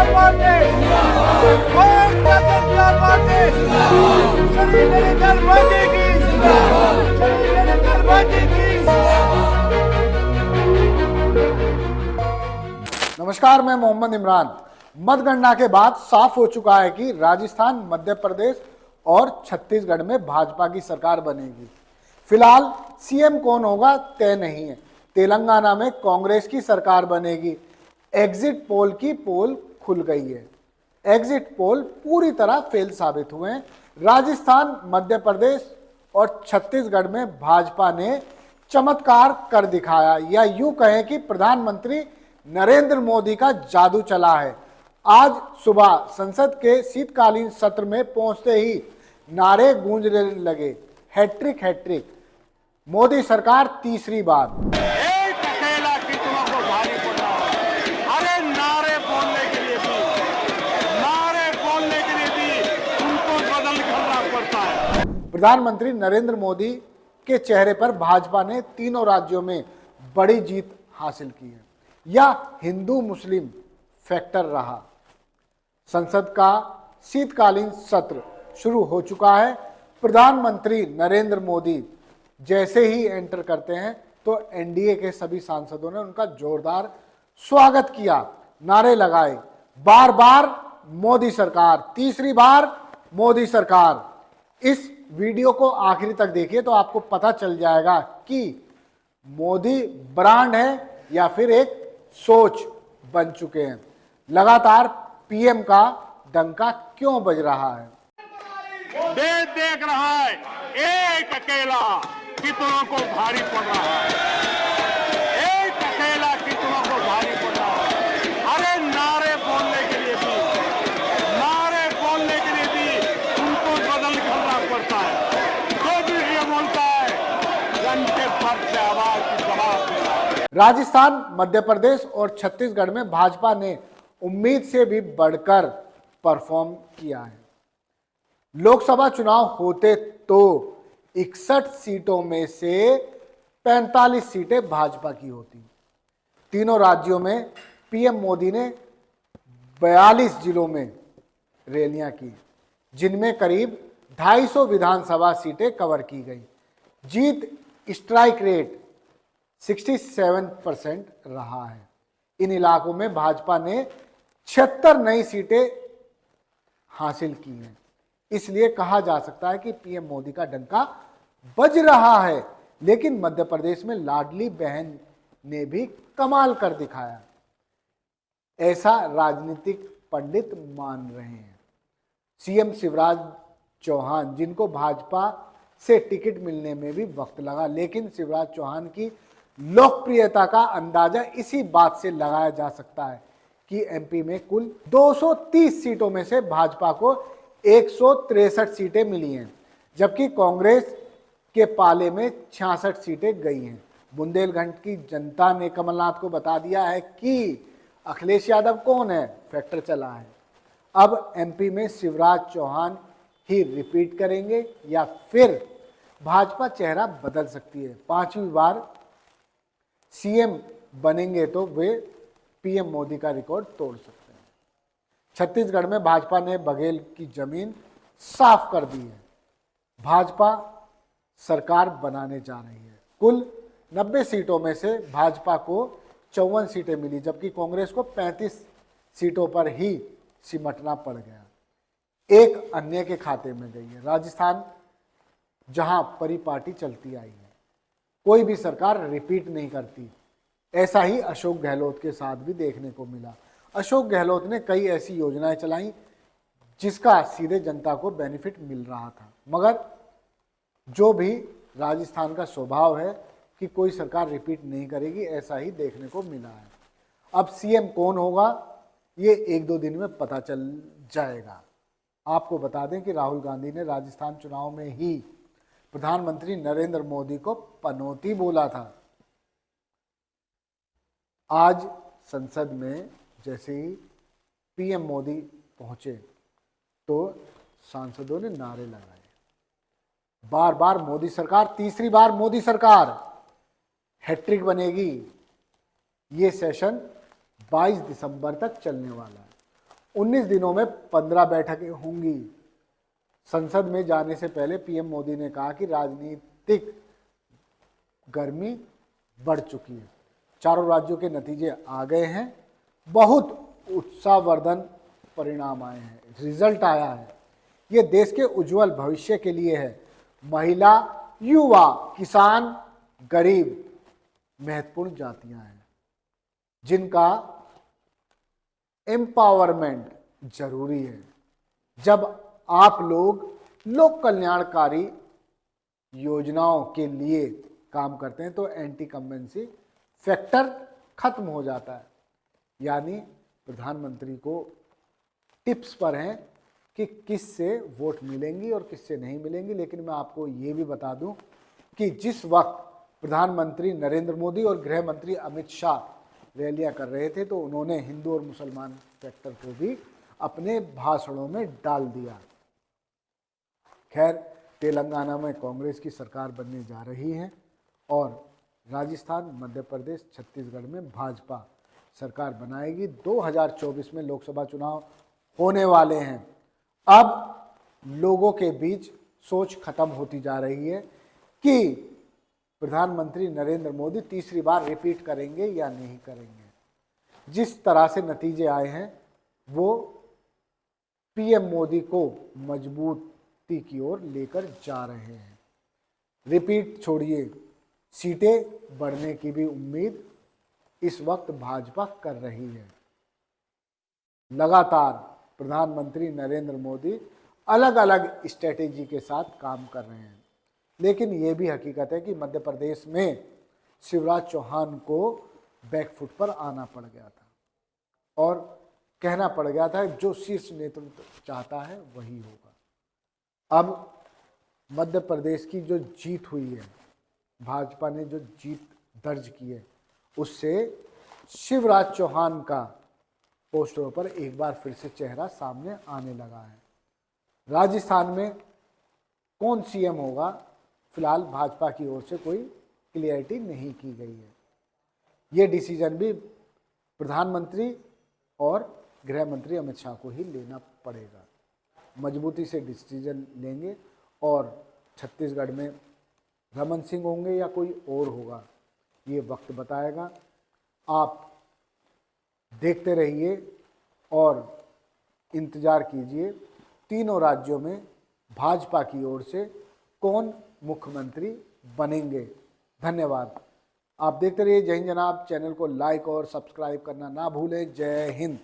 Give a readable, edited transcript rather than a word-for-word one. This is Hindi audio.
पार्टी भारतीय जनता पार्टी श्री नरेंद्र मोदी की श्री नरेंद्र मोदी की। नमस्कार, मैं मोहम्मद इमरान। मतगणना के बाद साफ हो चुका है कि राजस्थान, मध्य प्रदेश और छत्तीसगढ़ में भाजपा की सरकार बनेगी। फिलहाल सीएम कौन होगा तय नहीं है। तेलंगाना में कांग्रेस की सरकार बनेगी। एग्जिट पोल की पोल खुल गई है। एग्जिट पोल पूरी तरह फेल साबित हुए हैं। राजस्थान, मध्य प्रदेश और छत्तीसगढ़ में भाजपा ने चमत्कार कर दिखाया, या यूं कहें कि प्रधानमंत्री नरेंद्र मोदी का जादू चला है। आज सुबह संसद के शीतकालीन सत्र में पहुंचते ही नारे गूंजने लगे, हैट्रिक हैट्रिक, मोदी सरकार तीसरी बार। एक अकेला कितनों को भारी पड़ा। अरे नारे बोलने के लिए भी उनको बदल करना पड़ता है। प्रधानमंत्री नरेंद्र मोदी के चेहरे पर भाजपा ने तीनों राज्यों में बड़ी जीत हासिल की है। यह हिंदू मुस्लिम फैक्टर रहा। संसद का शीतकालीन सत्र शुरू हो चुका है। प्रधानमंत्री नरेंद्र मोदी जैसे ही एंटर करते हैं तो एनडीए के सभी सांसदों ने उनका जोरदार स्वागत किया, नारे लगाए, बार बार मोदी सरकार, तीसरी बार मोदी सरकार। इस वीडियो को आखिरी तक देखिए तो आपको पता चल जाएगा कि मोदी ब्रांड है या फिर एक सोच बन चुके हैं। लगातार पीएम का डंका क्यों बज रहा है? देश देख रहा है, एक अकेला कितनों को भारी पड़ रहा है। एक अकेला कितनों को भारी पड़ रहा है। अरे नारे बोलने के लिए भी उनको बदल करना पड़ता है। जो भी ये बोलता है जन के फर्ज से आवाज की जवाब देना है। राजस्थान, मध्य प्रदेश और छत्तीसगढ़ में भाजपा ने उम्मीद से भी बढ़कर परफॉर्म किया है। लोकसभा चुनाव होते तो 61 सीटों में से 45 सीटें भाजपा की होती। तीनों राज्यों में पीएम मोदी ने 42 जिलों में रैलियां की, जिनमें करीब 250 विधानसभा सीटें कवर की गई। जीत स्ट्राइक रेट 67% रहा है। इन इलाकों में भाजपा ने 76 नई सीटें हासिल की हैं। इसलिए कहा जा सकता है कि पीएम मोदी का डंका बज रहा है। लेकिन मध्य प्रदेश में लाडली बहन ने भी कमाल कर दिखाया, ऐसा राजनीतिक पंडित मान रहे हैं। सीएम शिवराज चौहान, जिनको भाजपा से टिकट मिलने में भी वक्त लगा, लेकिन शिवराज चौहान की लोकप्रियता का अंदाजा इसी बात से लगाया जा सकता है कि एमपी में कुल 230 सीटों में से भाजपा को 163 सीटें मिली हैं, जबकि कांग्रेस के पाले में 66 सीटें गई हैं। बुंदेलखंड की जनता ने कमलनाथ को बता दिया है कि अखिलेश यादव कौन है, फैक्टर चला है। अब एमपी में शिवराज चौहान ही रिपीट करेंगे या फिर भाजपा चेहरा बदल सकती है। 5वीं बार सीएम बनेंगे तो वे पीएम मोदी का रिकॉर्ड तोड़ सकते हैं। छत्तीसगढ़ में भाजपा ने बघेल की जमीन साफ कर दी है। भाजपा सरकार बनाने जा रही है। कुल 90 सीटों में से भाजपा को 54 सीटें मिली, जबकि कांग्रेस को 35 सीटों पर ही सिमटना पड़ गया। एक अन्य के खाते में गई है। राजस्थान, जहां परिपाटी चलती आई है, कोई भी सरकार रिपीट नहीं करती। ऐसा ही अशोक गहलोत के साथ भी देखने को मिला। अशोक गहलोत ने कई ऐसी योजनाएं चलाई जिसका सीधे जनता को बेनिफिट मिल रहा था, मगर जो भी राजस्थान का स्वभाव है कि कोई सरकार रिपीट नहीं करेगी, ऐसा ही देखने को मिला है। अब सीएम कौन होगा ये 1-2 दिन में पता चल जाएगा। आपको बता दें कि राहुल गांधी ने राजस्थान चुनाव में ही प्रधानमंत्री नरेंद्र मोदी को पनौती बोला था। आज संसद में जैसे ही पीएम मोदी पहुंचे तो सांसदों ने नारे लगाए, बार बार मोदी सरकार, तीसरी बार मोदी सरकार, हैट्रिक बनेगी। ये सेशन 22 दिसंबर तक चलने वाला है 19 दिनों में 15 बैठकें होंगी। संसद में जाने से पहले पीएम मोदी ने कहा कि राजनीतिक गर्मी बढ़ चुकी है। चारों राज्यों के नतीजे आ गए हैं, बहुत उत्साहवर्धन परिणाम आए हैं, रिजल्ट आया है। ये देश के उज्जवल भविष्य के लिए है। महिला, युवा, किसान, गरीब महत्वपूर्ण जातियां हैं जिनका एम्पावरमेंट जरूरी है। जब आप लोग लोक कल्याणकारी योजनाओं के लिए काम करते हैं तो एंटी कम्बेंसी फैक्टर खत्म हो जाता है। यानी प्रधानमंत्री को टिप्स पर हैं कि किससे वोट मिलेंगी और किससे नहीं मिलेंगी। लेकिन मैं आपको ये भी बता दूं कि जिस वक्त प्रधानमंत्री नरेंद्र मोदी और गृह मंत्री अमित शाह रैलियां कर रहे थे तो उन्होंने हिंदू और मुसलमान फैक्टर को भी अपने भाषणों में डाल दिया। खैर, तेलंगाना में कांग्रेस की सरकार बनने जा रही है और राजस्थान, मध्य प्रदेश, छत्तीसगढ़ में भाजपा सरकार बनाएगी। 2024 में लोकसभा चुनाव होने वाले हैं। अब लोगों के बीच सोच खत्म होती जा रही है कि प्रधानमंत्री नरेंद्र मोदी तीसरी बार रिपीट करेंगे या नहीं करेंगे। जिस तरह से नतीजे आए हैं वो पीएम मोदी को मजबूती की ओर लेकर जा रहे हैं। रिपीट छोड़िए, सीटें बढ़ने की भी उम्मीद इस वक्त भाजपा कर रही है। लगातार प्रधानमंत्री नरेंद्र मोदी अलग अलग स्ट्रेटेजी के साथ काम कर रहे हैं। लेकिन ये भी हकीकत है कि मध्य प्रदेश में शिवराज चौहान को बैकफुट पर आना पड़ गया था और कहना पड़ गया था जो शीर्ष नेतृत्व चाहता है वही होगा। अब मध्य प्रदेश की जो जीत हुई है, भाजपा ने जो जीत दर्ज की है, उससे शिवराज चौहान का पोस्टरों पर एक बार फिर से चेहरा सामने आने लगा है। राजस्थान में कौन सीएम होगा, फिलहाल भाजपा की ओर से कोई क्लियरिटी नहीं की गई है। ये डिसीजन भी प्रधानमंत्री और गृह मंत्री अमित शाह को ही लेना पड़ेगा। मजबूती से डिसीजन लेंगे और छत्तीसगढ़ में रमन सिंह होंगे या कोई और होगा, ये वक्त बताएगा। आप देखते रहिए और इंतज़ार कीजिए तीनों राज्यों में भाजपा की ओर से कौन मुख्यमंत्री बनेंगे। धन्यवाद। आप देखते रहिए जय हिंद जनाब। चैनल को लाइक और सब्सक्राइब करना ना भूलें। जय हिंद।